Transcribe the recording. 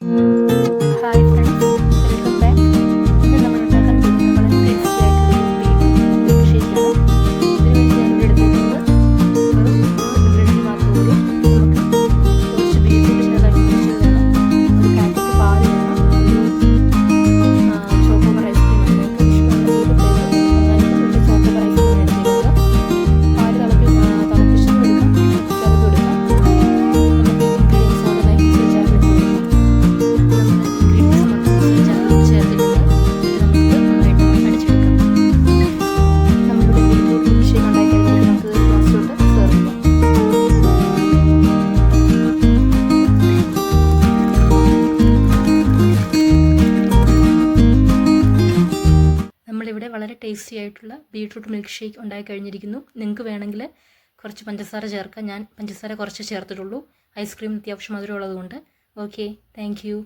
Hi friends, welcome back. ഇന്ന് നമ്മൾ ഉണ്ടാക്കാൻ പോകുന്നത് വളരെ ടേസ്റ്റി ആയിട്ടുള്ള ബീറ്റ്റൂട്ട് മിൽക്ക് ഷേക്കാണ്. ഇതിനുവേണ്ടി ഞാൻ ഇവിടെ എടുത്തിട്ടുള്ളത് വെറും 3 ഇൻഗ്രീഡിയൻറ്റ് മാത്രമേ ഉള്ളൂ. നമുക്ക് കുറച്ച് ബീറ്റ്റൂട്ടിൻ്റെ കഴിച്ച് വേണം, ഒരു പാക്കറ്റ് പാൽ വേണം, ഒരു ചോക്കോബർ ഐസ്ക്രീം ആണ്. നിങ്ങൾക്ക് ഇഷ്ടമുള്ള ഏത് ഫ്ലേവർ ചോക്കോബർ ഐസ്ക്രീം എടുത്തിട്ടുള്ളത്. പാൽ തിളപ്പിച്ചതും എടുക്കാം, ചെറുതും എടുക്കാം. നമുക്ക് ഇൻഗ്രീഡിയൻസ് ഓരോന്നായി മിക്സി ജാറിൽ നമ്മളിവിടെ വളരെ ടേസ്റ്റി ആയിട്ടുള്ള ബീട്രൂട്ട് മിൽക്ക് ഷേക്ക് ഉണ്ടാക്കി കഴിഞ്ഞിരിക്കുന്നു. നിങ്ങൾക്ക് വേണമെങ്കിൽ കുറച്ച് പഞ്ചസാര ചേർക്കാം. ഞാൻ പഞ്ചസാര കുറച്ച് ചേർത്തിട്ടുള്ളൂ. ഐസ്ക്രീം അത്യാവശ്യം മധുരം ഉള്ളതുകൊണ്ട്. Okay, thank you.